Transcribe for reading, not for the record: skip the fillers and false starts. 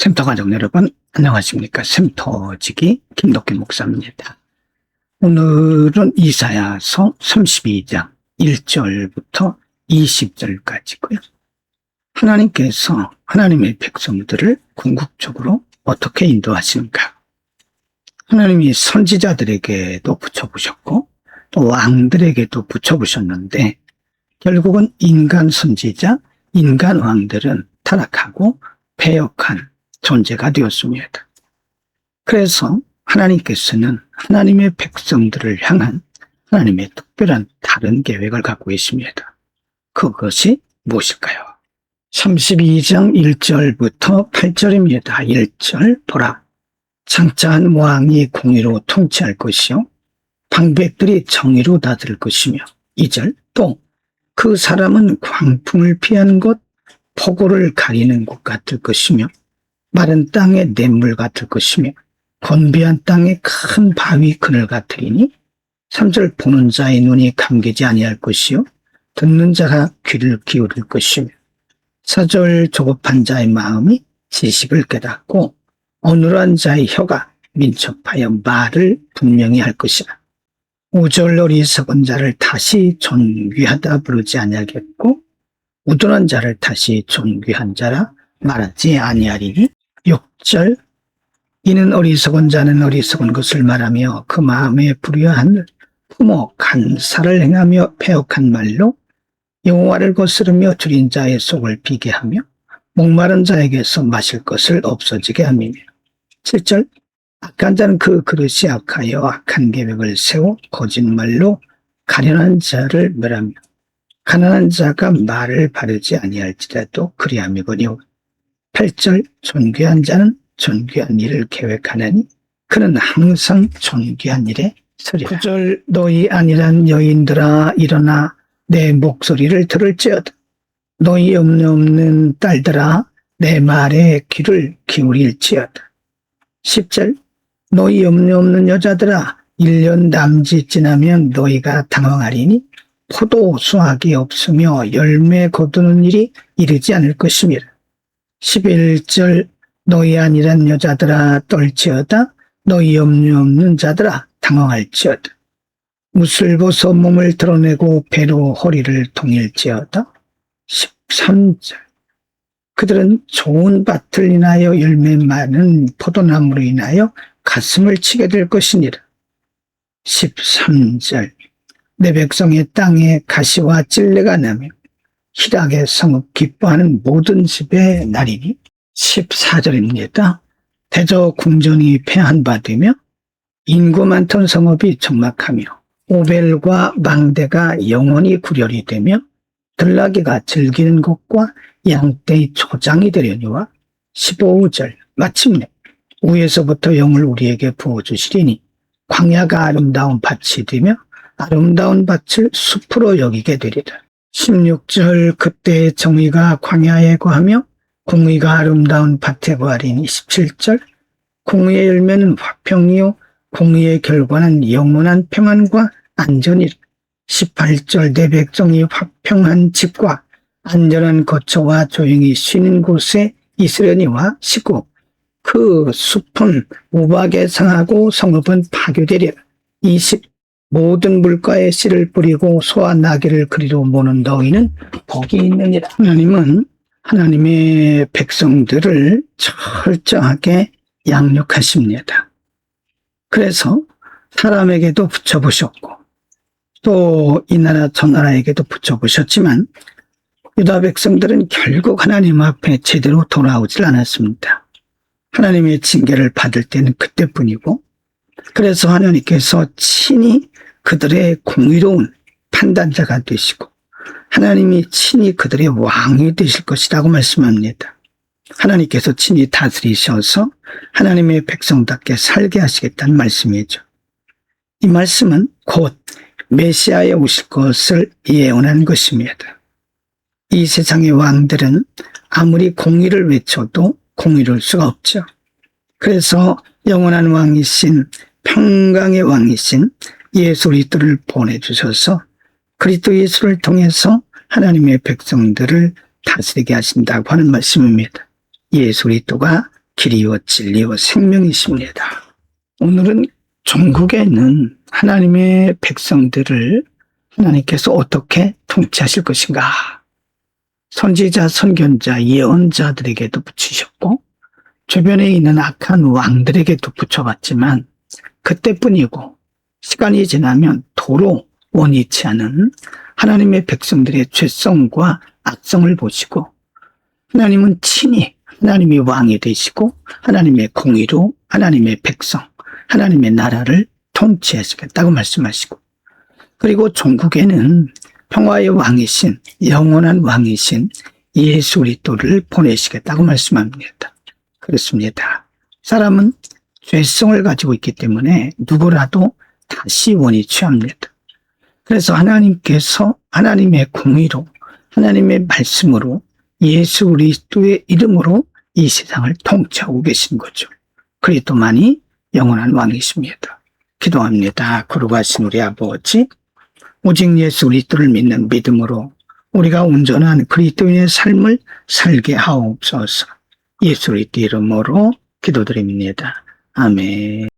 샘터 가족 여러분, 안녕하십니까. 샘터지기 김덕기 목사입니다. 오늘은 이사야서 32장 1절부터 20절까지고요. 하나님께서 하나님의 백성들을 궁극적으로 어떻게 인도하시는가? 하나님이 선지자들에게도 붙여보셨고 또 왕들에게도 붙여보셨는데 결국은 인간 선지자, 인간 왕들은 타락하고 패역한 존재가 되었습니다. 그래서 하나님께서는 하나님의 백성들을 향한 하나님의 특별한 다른 계획을 갖고 계십니다. 그것이 무엇일까요? 32장 1절부터 8절입니다. 1절 보라. 창자한 왕이 공의로 통치할 것이요 방백들이 정의로 다스릴 것이며 2절 또 그 사람은 광풍을 피하는 곳 폭우를 가리는 곳 같을 것이며 마른 땅에 냇물 같을 것이며 건비한 땅에 큰 바위 그늘 같으리니 3절 보는 자의 눈이 감기지 아니할 것이요 듣는 자가 귀를 기울일 것이며 4절 조급한 자의 마음이 지식을 깨닫고 어눌한 자의 혀가 민첩하여 말을 분명히 할 것이라. 5절 어리석은 자를 다시 존귀하다 부르지 아니하겠고 우둔한 자를 다시 존귀한 자라 말하지 아니하리니 6절 이는 어리석은 자는 어리석은 것을 말하며 그 마음에 불의한 품어 간사를 행하며 패역한 말로 여호와를 거스르며 줄인 자의 속을 비게 하며 목마른 자에게서 마실 것을 없어지게 함이며 7절 악한 자는 그 그릇이 악하여 악한 계획을 세워 거짓말로 가련한 자를 멸하며 가난한 자가 말을 바르지 아니할지라도 그리함이거니와 8절 존귀한 자는 존귀한 일을 계획하나니 그는 항상 존귀한 일에 서리라. 9절 너희 아니란 여인들아 일어나 내 목소리를 들을지어다. 너희 염려 없는 딸들아 내 말에 귀를 기울일지어다. 10절 너희 염려 없는 여자들아 1년 남짓 지나면 너희가 당황하리니 포도 수확이 없으며 열매 거두는 일이 이르지 않을 것이니라. 11절 너희 아니란 여자들아 떨지어다 너희 염려 없는 자들아 당황할지어다. 옷을 벗어 몸을 드러내고 배로 허리를 동일지어다. 13절 그들은 좋은 밭을 인하여 열매 많은 포도나무로 인하여 가슴을 치게 될 것이니라. 13절 내 백성의 땅에 가시와 찔레가 나며 희락의 성읍 기뻐하는 모든 집의 날이니 14절입니다. 대저 궁전이 폐한받으며 인구 많던 성읍이 적막하며 오벨과 망대가 영원히 구렬이 되며 들나귀가 즐기는 곳과 양떼의 초장이 되려니와 15절 마침내 위에서부터 영을 우리에게 부어주시리니 광야가 아름다운 밭이 되며 아름다운 밭을 숲으로 여기게 되리라. 16절 그때 정의가 광야에 거하며 공의가 아름다운 밭에 거하리니 17절 공의의 열매는 화평이요 공의의 결과는 영원한 평안과 안전이라. 18절 내 백성이 화평한 집과 안전한 거처와 조용히 쉬는 곳에 있으려니와 19 그 숲은 우박에 상하고 성읍은 파괴되리라. 20 모든 물가에 씨를 뿌리고 소와 나귀를 그리로 모는 너희는 복이 있느니라. 하나님은 하나님의 백성들을 철저하게 양육하십니다. 그래서 사람에게도 붙여보셨고 또 이 나라 저 나라에게도 붙여보셨지만 유다 백성들은 결국 하나님 앞에 제대로 돌아오질 않았습니다. 하나님의 징계를 받을 때는 그때뿐이고 그래서 하나님께서 친히 그들의 공의로운 판단자가 되시고 하나님이 친히 그들의 왕이 되실 것이라고 말씀합니다. 하나님께서 친히 다스리셔서 하나님의 백성답게 살게 하시겠다는 말씀이죠. 이 말씀은 곧 메시아에 오실 것을 예언한 것입니다. 이 세상의 왕들은 아무리 공의를 외쳐도 공의로울 수가 없죠. 그래서 영원한 왕이신 평강의 왕이신 예수 그리스도를 보내주셔서 그리스도 예수를 통해서 하나님의 백성들을 다스리게 하신다고 하는 말씀입니다. 예수 그리스도가 길이요 진리요 생명이십니다. 오늘은 종국에 있는 하나님의 백성들을 하나님께서 어떻게 통치하실 것인가, 선지자, 선견자, 예언자들에게도 붙이셨고 주변에 있는 악한 왕들에게도 붙여봤지만 그때뿐이고 시간이 지나면 도로 원치 않은 하나님의 백성들의 죄성과 악성을 보시고 하나님은 친히 하나님이 왕이 되시고 하나님의 공의로 하나님의 백성, 하나님의 나라를 통치하시겠다고 말씀하시고, 그리고 종국에는 평화의 왕이신, 영원한 왕이신 예수 그리스도를 보내시겠다고 말씀합니다. 그렇습니다. 사람은 죄성을 가지고 있기 때문에 누구라도 다시 원이 취합니다. 그래서 하나님께서 하나님의 공의로 하나님의 말씀으로 예수 그리스도의 이름으로 이 세상을 통치하고 계신 거죠. 그리스도만이 영원한 왕이십니다. 기도합니다. 거룩하신 우리 아버지, 오직 예수 그리스도를 믿는 믿음으로 우리가 온전한 그리스도인의 삶을 살게 하옵소서. 예수 그리스도 이름으로 기도드립니다. 아멘.